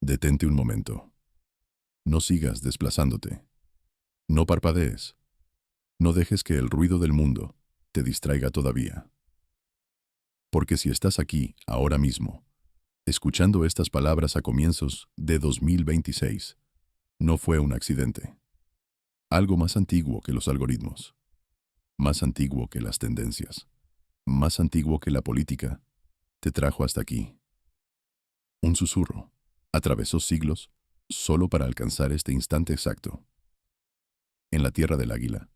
Detente un momento. No sigas desplazándote. No parpadees. No dejes que el ruido del mundo te distraiga todavía. Porque si estás aquí, ahora mismo, escuchando estas palabras a comienzos de 2026, no fue un accidente. Algo más antiguo que los algoritmos, más antiguo que las tendencias, más antiguo que la política, te trajo hasta aquí. Un susurro atravesó siglos solo para alcanzar este instante exacto. En la tierra del águila,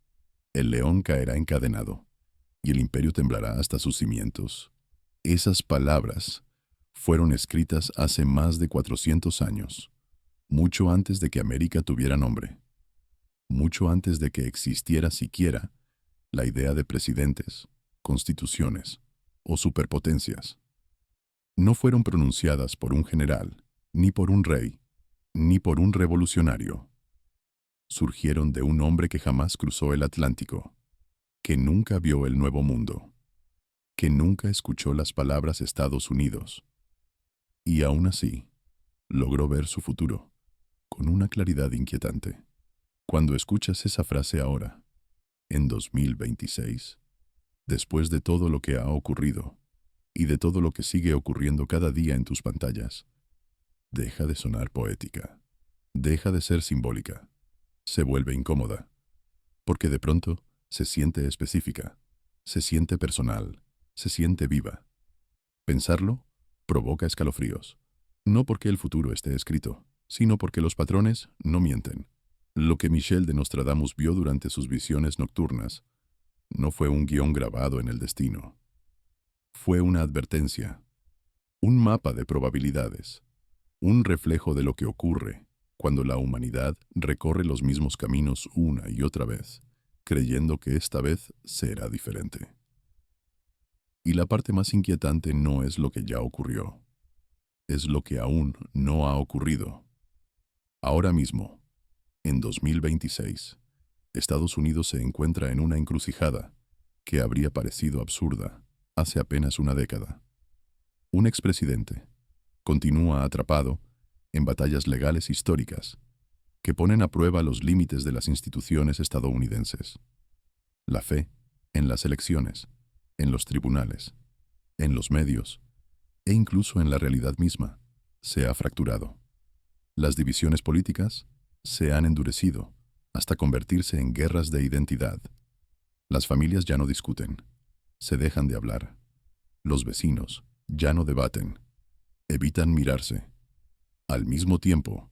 el león caerá encadenado y el imperio temblará hasta sus cimientos. Esas palabras fueron escritas hace más de 400 años, mucho antes de que América tuviera nombre, mucho antes de que existiera siquiera la idea de presidentes, constituciones o superpotencias. No fueron pronunciadas por un general, ni por un rey, ni por un revolucionario. Surgieron de un hombre que jamás cruzó el Atlántico, que nunca vio el Nuevo Mundo, que nunca escuchó las palabras Estados Unidos, y aún así logró ver su futuro con una claridad inquietante. Cuando escuchas esa frase ahora, en 2026, después de todo lo que ha ocurrido y de todo lo que sigue ocurriendo cada día en tus pantallas, deja de sonar poética, deja de ser simbólica, se vuelve incómoda, porque de pronto se siente específica, se siente personal, se siente viva. Pensarlo provoca escalofríos, no porque el futuro esté escrito, sino porque los patrones no mienten. Lo que Michel de Nostradamus vio durante sus visiones nocturnas no fue un guión grabado en el destino. Fue una advertencia, un mapa de probabilidades, un reflejo de lo que ocurre cuando la humanidad recorre los mismos caminos una y otra vez, creyendo que esta vez será diferente. Y la parte más inquietante no es lo que ya ocurrió, es lo que aún no ha ocurrido. Ahora mismo, en 2026, Estados Unidos se encuentra en una encrucijada que habría parecido absurda hace apenas una década. Un expresidente continúa atrapado en batallas legales históricas que ponen a prueba los límites de las instituciones estadounidenses. La fe en las elecciones, en los tribunales, en los medios e incluso en la realidad misma se ha fracturado. Las divisiones políticas se han endurecido hasta convertirse en guerras de identidad. Las familias ya no discuten, se dejan de hablar. Los vecinos ya no debaten, evitan mirarse. Al mismo tiempo,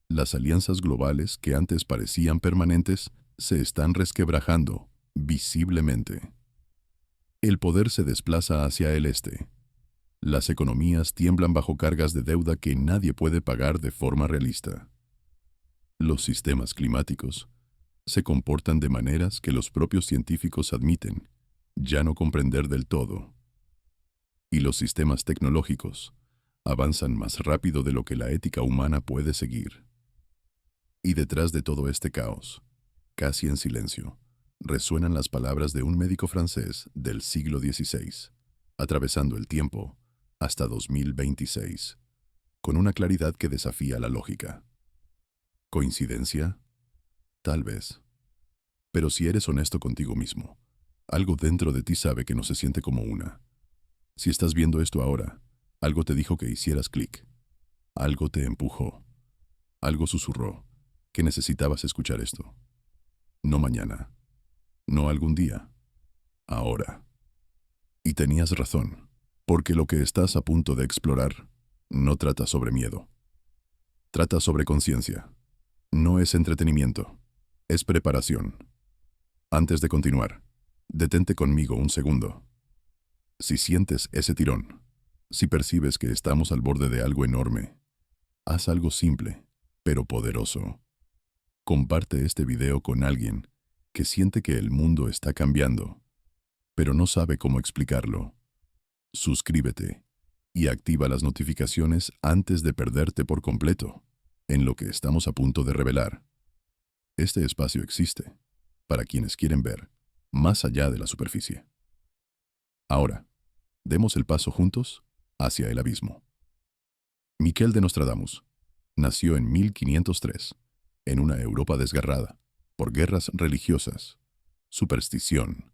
las alianzas globales que antes parecían permanentes se están resquebrajando visiblemente. El poder se desplaza hacia el este. Las economías tiemblan bajo cargas de deuda que nadie puede pagar de forma realista. Los sistemas climáticos se comportan de maneras que los propios científicos admiten ya no comprender del todo. Y los sistemas tecnológicos avanzan más rápido de lo que la ética humana puede seguir. Y detrás de todo este caos, casi en silencio, resuenan las palabras de un médico francés del siglo XVI, atravesando el tiempo hasta 2026, con una claridad que desafía la lógica. ¿Coincidencia? Tal vez. Pero si eres honesto contigo mismo, algo dentro de ti sabe que no se siente como una. Si estás viendo esto ahora, algo te dijo que hicieras clic. Algo te empujó. Algo susurró que necesitabas escuchar esto. No mañana. No algún día. Ahora. Y tenías razón, porque lo que estás a punto de explorar no trata sobre miedo. Trata sobre conciencia. No es entretenimiento. Es preparación. Antes de continuar, detente conmigo un segundo. Si sientes ese tirón, si percibes que estamos al borde de algo enorme, haz algo simple, pero poderoso. Comparte este video con alguien que siente que el mundo está cambiando, pero no sabe cómo explicarlo. Suscríbete y activa las notificaciones antes de perderte por completo en lo que estamos a punto de revelar. Este espacio existe para quienes quieren ver más allá de la superficie. Ahora, demos el paso juntos hacia el abismo. Miquel de Nostradamus, Nació en 1503, en una Europa desgarrada por guerras religiosas, superstición,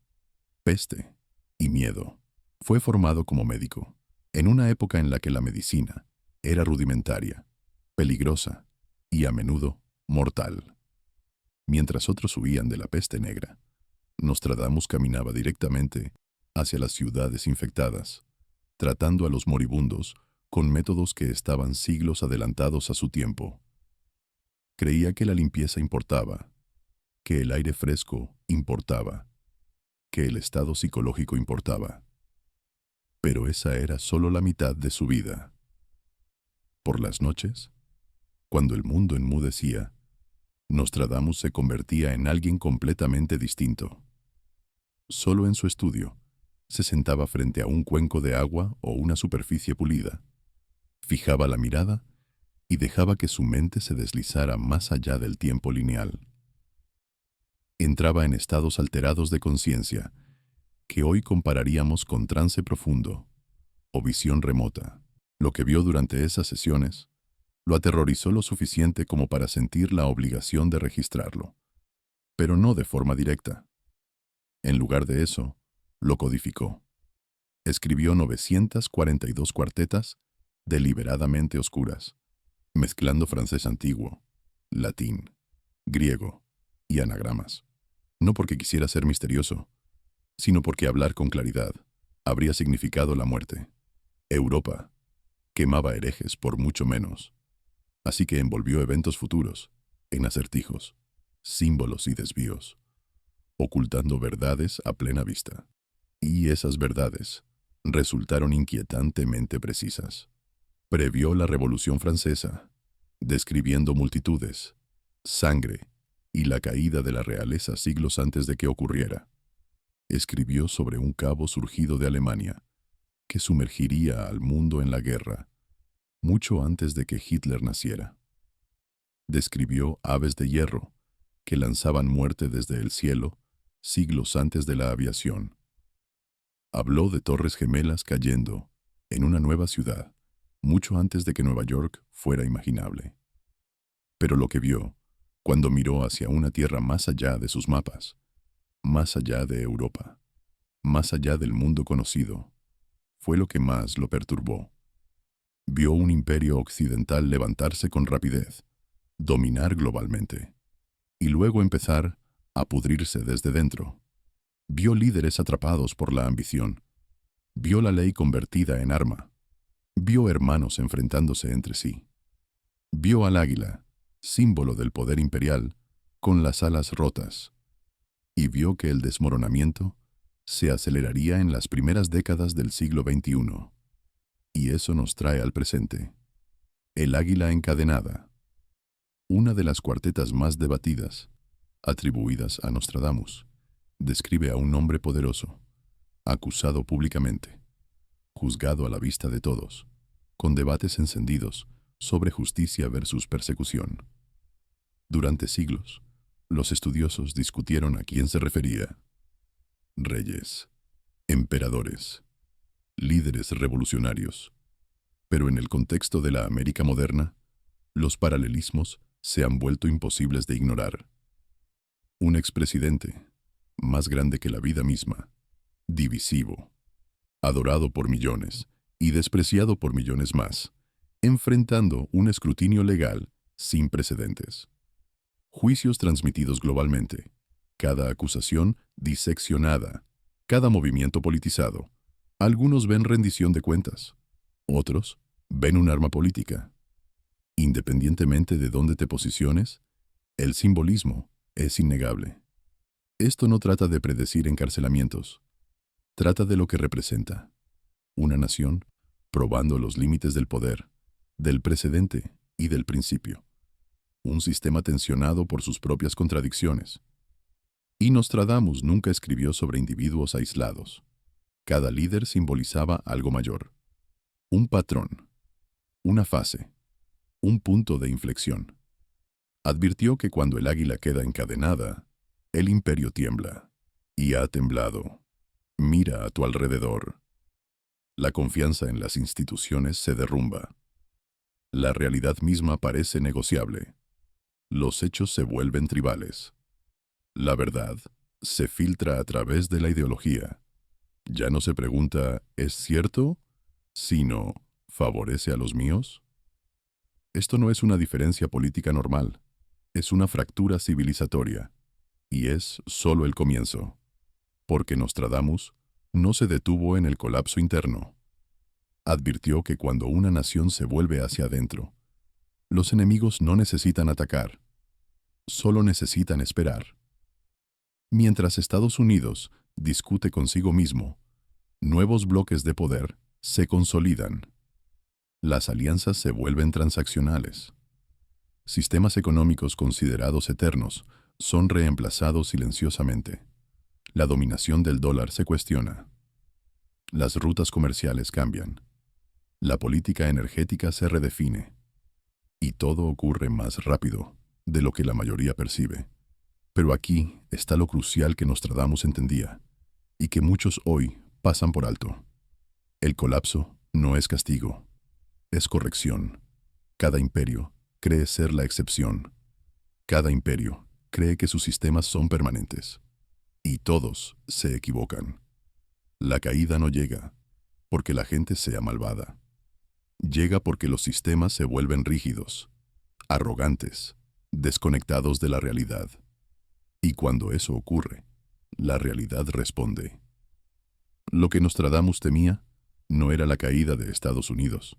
peste y miedo. Fue formado como médico, en una época en la que la medicina era rudimentaria, peligrosa y a menudo mortal. Mientras otros huían de la peste negra, Nostradamus caminaba directamente hacia las ciudades infectadas, tratando a los moribundos con métodos que estaban siglos adelantados a su tiempo. Creía que la limpieza importaba, que el aire fresco importaba, que el estado psicológico importaba. Pero esa era solo la mitad de su vida. Por las noches, cuando el mundo enmudecía, Nostradamus se convertía en alguien completamente distinto. Solo en su estudio, se sentaba frente a un cuenco de agua o una superficie pulida, fijaba la mirada y dejaba que su mente se deslizara más allá del tiempo lineal. Entraba en estados alterados de conciencia, que hoy compararíamos con trance profundo o visión remota. Lo que vio durante esas sesiones lo aterrorizó lo suficiente como para sentir la obligación de registrarlo, pero no de forma directa. En lugar de eso, lo codificó. Escribió 942 cuartetas deliberadamente oscuras, mezclando francés antiguo, latín, griego y anagramas. No porque quisiera ser misterioso, sino porque hablar con claridad habría significado la muerte. Europa quemaba herejes por mucho menos, así que envolvió eventos futuros en acertijos, símbolos y desvíos, ocultando verdades a plena vista. Y esas verdades resultaron inquietantemente precisas. Previó la Revolución Francesa, describiendo multitudes, sangre y la caída de la realeza siglos antes de que ocurriera. Escribió sobre un cabo surgido de Alemania, que sumergiría al mundo en la guerra, mucho antes de que Hitler naciera. Describió aves de hierro, que lanzaban muerte desde el cielo, siglos antes de la aviación. Habló de torres gemelas cayendo en una nueva ciudad, mucho antes de que Nueva York fuera imaginable. Pero lo que vio, cuando miró hacia una tierra más allá de sus mapas, más allá de Europa, más allá del mundo conocido, fue lo que más lo perturbó. Vio un imperio occidental levantarse con rapidez, dominar globalmente, y luego empezar a pudrirse desde dentro. Vio líderes atrapados por la ambición, vio la ley convertida en arma, vio hermanos enfrentándose entre sí, vio al águila, símbolo del poder imperial, con las alas rotas, y vio que el desmoronamiento se aceleraría en las primeras décadas del siglo XXI. Y eso nos trae al presente. El águila encadenada, una de las cuartetas más debatidas, atribuidas a Nostradamus, describe a un hombre poderoso, acusado públicamente, juzgado a la vista de todos, con debates encendidos sobre justicia versus persecución. Durante siglos, los estudiosos discutieron a quién se refería. Reyes, emperadores, líderes revolucionarios. Pero en el contexto de la América moderna, los paralelismos se han vuelto imposibles de ignorar. Un expresidente, más grande que la vida misma, divisivo, adorado por millones y despreciado por millones más, enfrentando un escrutinio legal sin precedentes. Juicios transmitidos globalmente, cada acusación diseccionada, cada movimiento politizado. Algunos ven rendición de cuentas, otros ven un arma política. Independientemente de dónde te posiciones, el simbolismo es innegable. Esto no trata de predecir encarcelamientos, trata de lo que representa. Una nación probando los límites del poder, del precedente y del principio. Un sistema tensionado por sus propias contradicciones. Y Nostradamus nunca escribió sobre individuos aislados. Cada líder simbolizaba algo mayor. Un patrón, una fase, un punto de inflexión. Advirtió que cuando el águila queda encadenada, el imperio tiembla. Y ha temblado. Mira a tu alrededor. La confianza en las instituciones se derrumba. La realidad misma parece negociable. Los hechos se vuelven tribales. La verdad se filtra a través de la ideología. Ya no se pregunta, ¿es cierto? Sino, ¿favorece a los míos? Esto no es una diferencia política normal, es una fractura civilizatoria, y es solo el comienzo, porque Nostradamus no se detuvo en el colapso interno. Advirtió que cuando una nación se vuelve hacia adentro, los enemigos no necesitan atacar, solo necesitan esperar. Mientras Estados Unidos discute consigo mismo, nuevos bloques de poder se consolidan. Las alianzas se vuelven transaccionales. Sistemas económicos considerados eternos son reemplazados silenciosamente. La dominación del dólar se cuestiona. Las rutas comerciales cambian. La política energética se redefine. Y todo ocurre más rápido de lo que la mayoría percibe. Pero aquí está lo crucial que Nostradamus entendía, y que muchos hoy pasan por alto. El colapso no es castigo, es corrección. Cada imperio cree ser la excepción. Cada imperio cree que sus sistemas son permanentes. Y todos se equivocan. La caída no llega porque la gente sea malvada. Llega porque los sistemas se vuelven rígidos, arrogantes, desconectados de la realidad. Y cuando eso ocurre, la realidad responde. Lo que Nostradamus temía no era la caída de Estados Unidos,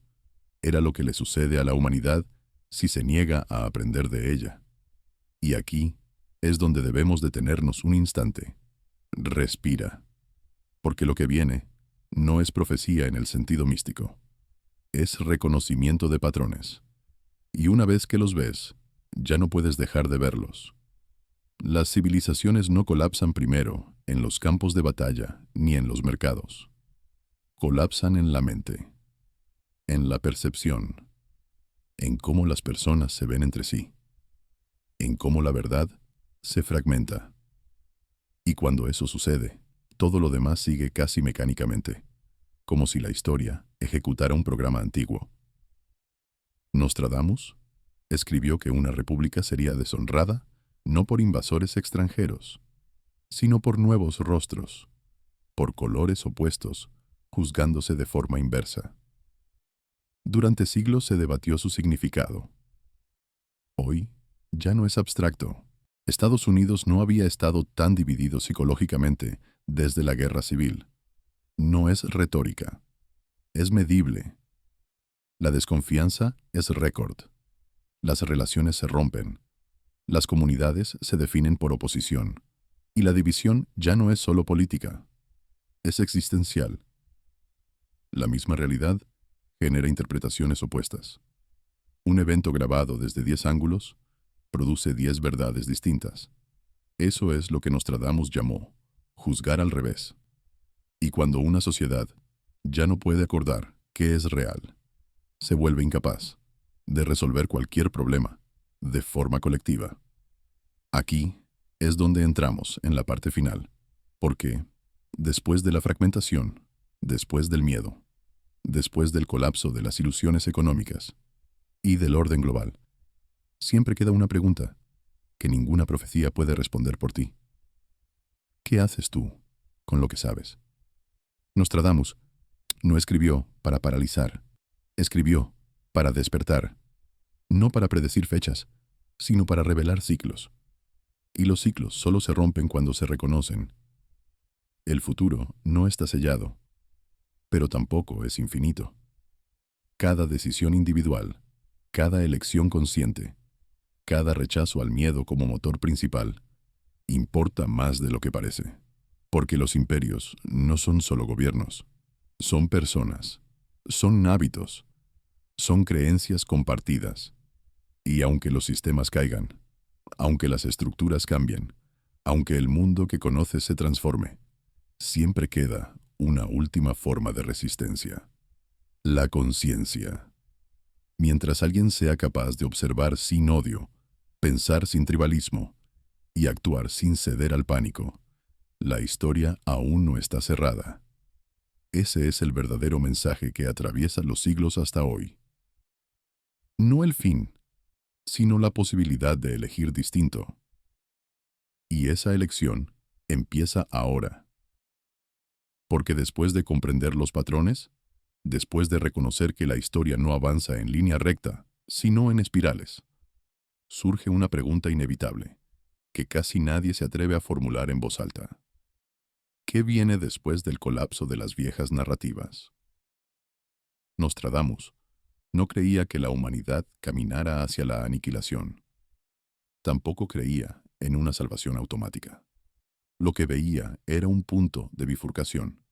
era lo que le sucede a la humanidad si se niega a aprender de ella. Y aquí es donde debemos detenernos un instante. Respira, porque lo que viene no es profecía en el sentido místico, es reconocimiento de patrones. Y una vez que los ves, ya no puedes dejar de verlos. Las civilizaciones no colapsan primero en los campos de batalla ni en los mercados. Colapsan en la mente, en la percepción, en cómo las personas se ven entre sí, en cómo la verdad se fragmenta. Y cuando eso sucede, todo lo demás sigue casi mecánicamente, como si la historia ejecutara un programa antiguo. Nostradamus escribió que una república sería deshonrada no por invasores extranjeros, sino por nuevos rostros, por colores opuestos, juzgándose de forma inversa. Durante siglos se debatió su significado. Hoy ya no es abstracto. Estados Unidos no había estado tan dividido psicológicamente desde la guerra civil. No es retórica, es medible. La desconfianza es récord. Las relaciones se rompen. Las comunidades se definen por oposición. Y la división ya no es solo política, es existencial. La misma realidad genera interpretaciones opuestas. Un evento grabado desde 10 ángulos produce 10 verdades distintas. Eso es lo que Nostradamus llamó juzgar al revés. Y cuando una sociedad ya no puede acordar qué es real, se vuelve incapaz de resolver cualquier problema de forma colectiva. Aquí es donde entramos en la parte final, porque después de la fragmentación, después del miedo, después del colapso de las ilusiones económicas y del orden global, siempre queda una pregunta que ninguna profecía puede responder por ti. ¿Qué haces tú con lo que sabes? Nostradamus no escribió para paralizar, escribió para despertar, no para predecir fechas, sino para revelar ciclos. Y los ciclos solo se rompen cuando se reconocen. El futuro no está sellado, pero tampoco es infinito. Cada decisión individual, cada elección consciente, cada rechazo al miedo como motor principal, importa más de lo que parece. Porque los imperios no son solo gobiernos, son personas, son hábitos, son creencias compartidas. Y aunque los sistemas caigan, aunque las estructuras cambien, aunque el mundo que conoces se transforme, siempre queda una última forma de resistencia: la conciencia. Mientras alguien sea capaz de observar sin odio, pensar sin tribalismo y actuar sin ceder al pánico, la historia aún no está cerrada. Ese es el verdadero mensaje que atraviesa los siglos hasta hoy. No el fin, sino la posibilidad de elegir distinto. Y esa elección empieza ahora. Porque después de comprender los patrones, después de reconocer que la historia no avanza en línea recta, sino en espirales, surge una pregunta inevitable, que casi nadie se atreve a formular en voz alta. ¿Qué viene después del colapso de las viejas narrativas? Nostradamus no creía que la humanidad caminara hacia la aniquilación. Tampoco creía en una salvación automática. Lo que veía era un punto de bifurcación,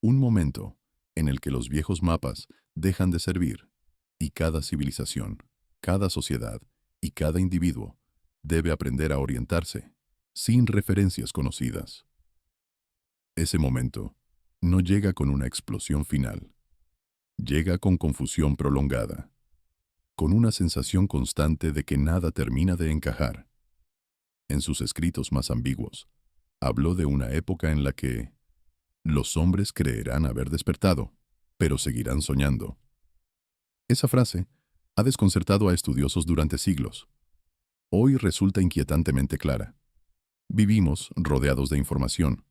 un momento en el que los viejos mapas dejan de servir y cada civilización, cada sociedad y cada individuo debe aprender a orientarse sin referencias conocidas. Ese momento no llega con una explosión final, llega con confusión prolongada, con una sensación constante de que nada termina de encajar. En sus escritos más ambiguos, habló de una época en la que los hombres creerán haber despertado, pero seguirán soñando. Esa frase ha desconcertado a estudiosos durante siglos. Hoy resulta inquietantemente clara. Vivimos rodeados de información,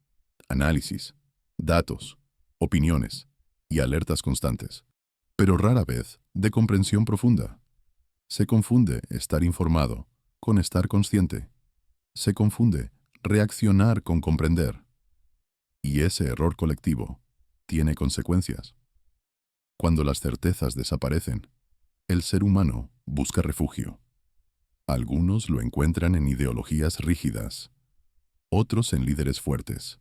análisis, datos, opiniones y alertas constantes, pero rara vez de comprensión profunda. Se confunde estar informado con estar consciente. Se confunde reaccionar con comprender. Y ese error colectivo tiene consecuencias. Cuando las certezas desaparecen, el ser humano busca refugio. Algunos lo encuentran en ideologías rígidas, otros en líderes fuertes,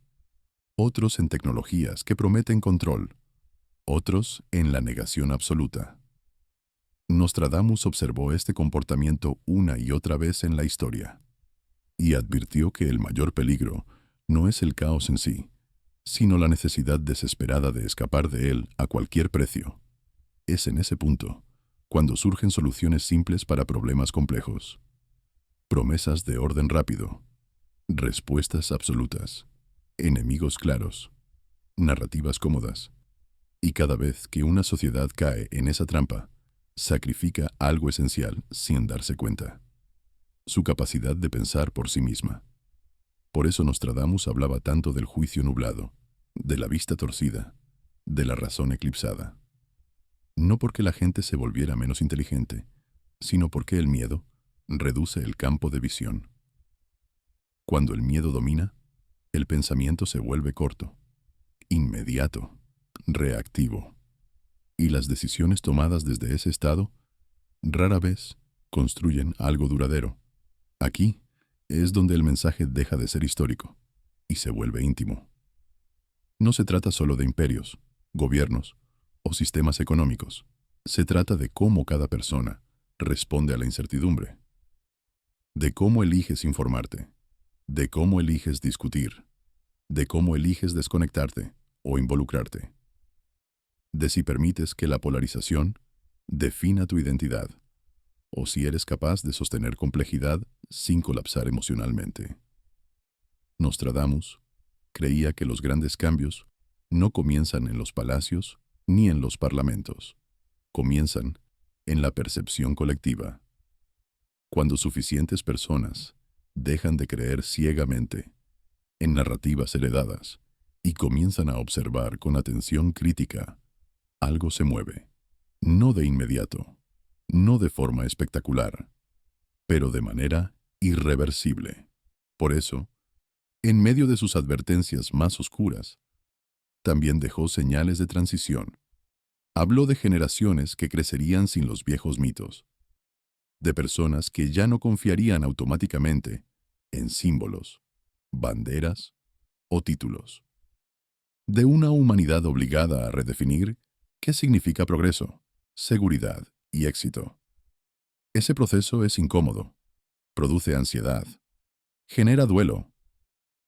otros en tecnologías que prometen control, otros en la negación absoluta. Nostradamus observó este comportamiento una y otra vez en la historia, y advirtió que el mayor peligro no es el caos en sí, sino la necesidad desesperada de escapar de él a cualquier precio. Es en ese punto cuando surgen soluciones simples para problemas complejos. Promesas de orden rápido, respuestas absolutas, enemigos claros, narrativas cómodas. Y cada vez que una sociedad cae en esa trampa, sacrifica algo esencial sin darse cuenta: su capacidad de pensar por sí misma. Por eso Nostradamus hablaba tanto del juicio nublado, de la vista torcida, de la razón eclipsada. No porque la gente se volviera menos inteligente, sino porque el miedo reduce el campo de visión. Cuando el miedo domina, el pensamiento se vuelve corto, inmediato, reactivo. Y las decisiones tomadas desde ese estado rara vez construyen algo duradero. Aquí es donde el mensaje deja de ser histórico y se vuelve íntimo. No se trata solo de imperios, gobiernos o sistemas económicos. Se trata de cómo cada persona responde a la incertidumbre, de cómo eliges informarte, de cómo eliges discutir, de cómo eliges desconectarte o involucrarte, de si permites que la polarización defina tu identidad o si eres capaz de sostener complejidad sin colapsar emocionalmente. Nostradamus creía que los grandes cambios no comienzan en los palacios ni en los parlamentos. Comienzan en la percepción colectiva. Cuando suficientes personas dejan de creer ciegamente en narrativas heredadas y comienzan a observar con atención crítica, algo se mueve. No de inmediato, no de forma espectacular, pero de manera irreversible. Por eso, en medio de sus advertencias más oscuras, también dejó señales de transición. Habló de generaciones que crecerían sin los viejos mitos, de personas que ya no confiarían automáticamente en símbolos, banderas o títulos, de una humanidad obligada a redefinir qué significa progreso, seguridad y éxito. Ese proceso es incómodo, produce ansiedad, genera duelo,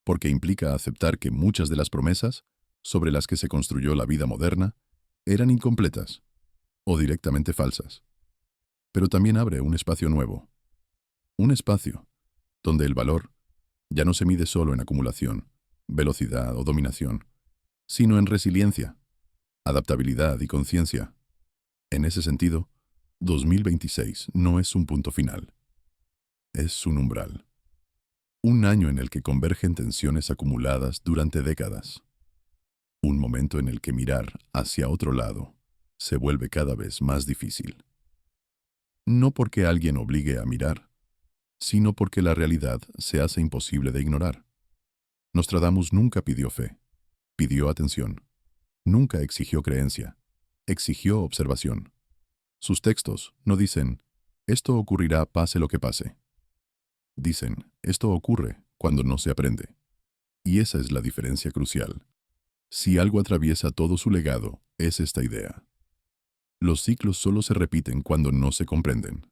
porque implica aceptar que muchas de las promesas sobre las que se construyó la vida moderna eran incompletas o directamente falsas. Pero también abre un espacio nuevo, un espacio donde el valor ya no se mide solo en acumulación, velocidad o dominación, sino en resiliencia, adaptabilidad y conciencia. En ese sentido, 2026 no es un punto final, es un umbral. Un año en el que convergen tensiones acumuladas durante décadas. Un momento en el que mirar hacia otro lado se vuelve cada vez más difícil. No porque alguien obligue a mirar, sino porque la realidad se hace imposible de ignorar. Nostradamus nunca pidió fe, pidió atención. Nunca exigió creencia, exigió observación. Sus textos no dicen, esto ocurrirá pase lo que pase. Dicen, esto ocurre cuando no se aprende. Y esa es la diferencia crucial. Si algo atraviesa todo su legado, es esta idea. Los ciclos solo se repiten cuando no se comprenden.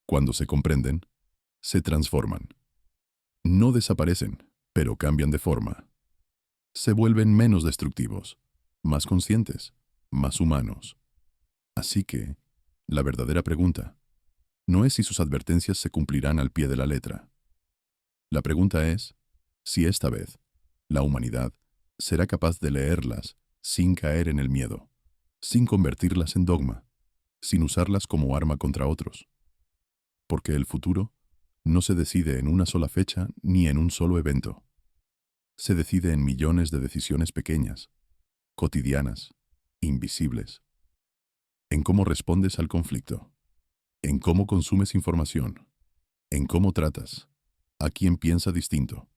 Cuando se comprenden, se transforman. No desaparecen, pero cambian de forma. Se vuelven menos destructivos, más conscientes, más humanos. Así que, la verdadera pregunta no es si sus advertencias se cumplirán al pie de la letra. La pregunta es si esta vez la humanidad será capaz de leerlas sin caer en el miedo, sin convertirlas en dogma, sin usarlas como arma contra otros. Porque el futuro no se decide en una sola fecha ni en un solo evento. Se decide en millones de decisiones pequeñas, cotidianas, invisibles. En cómo respondes al conflicto, en cómo consumes información, en cómo tratas a quien piensa distinto,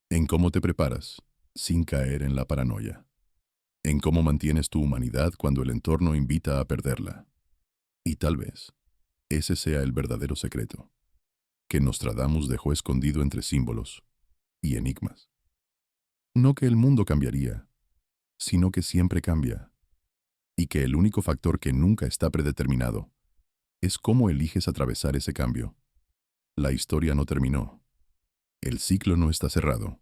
en cómo te preparas sin caer en la paranoia, en cómo mantienes tu humanidad cuando el entorno invita a perderla. Y tal vez ese sea el verdadero secreto que Nostradamus dejó escondido entre símbolos y enigmas. No que el mundo cambiaría, sino que siempre cambia, y que el único factor que nunca está predeterminado es cómo eliges atravesar ese cambio. La historia no terminó. El ciclo no está cerrado.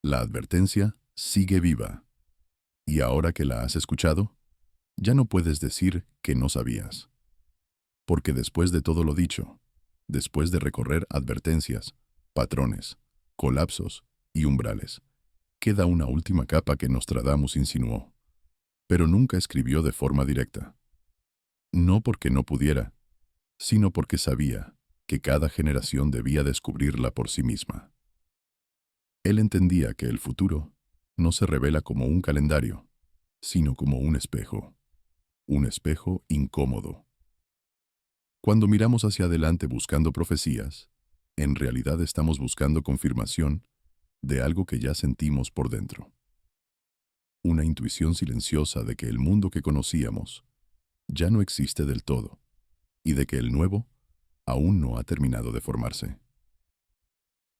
La advertencia sigue viva. Y ahora que la has escuchado, ya no puedes decir que no sabías. Porque después de todo lo dicho, después de recorrer advertencias, patrones, colapsos y umbrales, queda una última capa que Nostradamus insinuó, pero nunca escribió de forma directa. No porque no pudiera, sino porque sabía que cada generación debía descubrirla por sí misma. Él entendía que el futuro no se revela como un calendario, sino como un espejo incómodo. Cuando miramos hacia adelante buscando profecías, en realidad estamos buscando confirmación de algo que ya sentimos por dentro. Una intuición silenciosa de que el mundo que conocíamos ya no existe del todo, y de que el nuevo aún no ha terminado de formarse.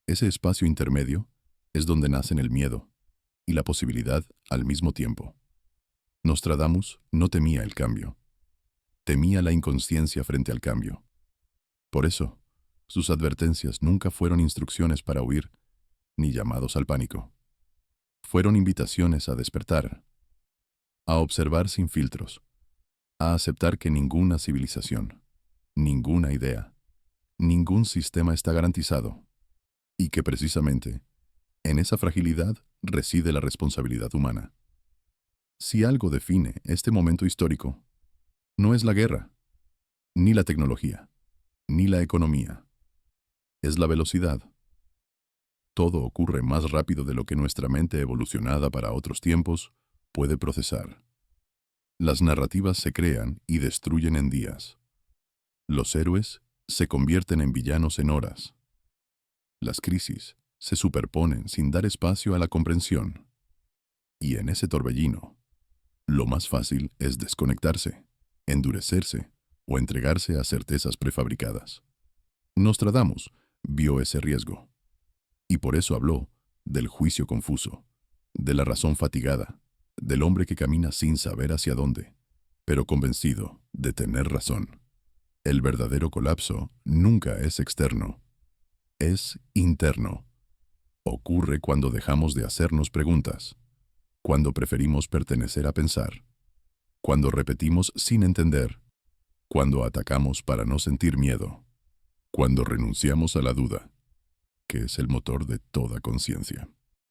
Ese espacio intermedio es donde nacen el miedo y la posibilidad al mismo tiempo. Nostradamus no temía el cambio, temía la inconsciencia frente al cambio. Por eso, sus advertencias nunca fueron instrucciones para huir, ni llamados al pánico. Fueron invitaciones a despertar, a observar sin filtros, a aceptar que ninguna civilización, ninguna idea, ningún sistema está garantizado, y que precisamente en esa fragilidad reside la responsabilidad humana. Si algo define este momento histórico, no es la guerra, ni la tecnología, ni la economía. Es la velocidad. Todo ocurre más rápido de lo que nuestra mente evolucionada para otros tiempos puede procesar. Las narrativas se crean y destruyen en días. Los héroes se convierten en villanos en horas. Las crisis se superponen sin dar espacio a la comprensión. Y en ese torbellino, lo más fácil es desconectarse, endurecerse o entregarse a certezas prefabricadas. Nostradamus vio ese riesgo, y por eso habló del juicio confuso, de la razón fatigada, del hombre que camina sin saber hacia dónde, pero convencido de tener razón. El verdadero colapso nunca es externo, es interno. Ocurre cuando dejamos de hacernos preguntas, cuando preferimos pertenecer a pensar, cuando repetimos sin entender, cuando atacamos para no sentir miedo, cuando renunciamos a la duda, que es el motor de toda conciencia.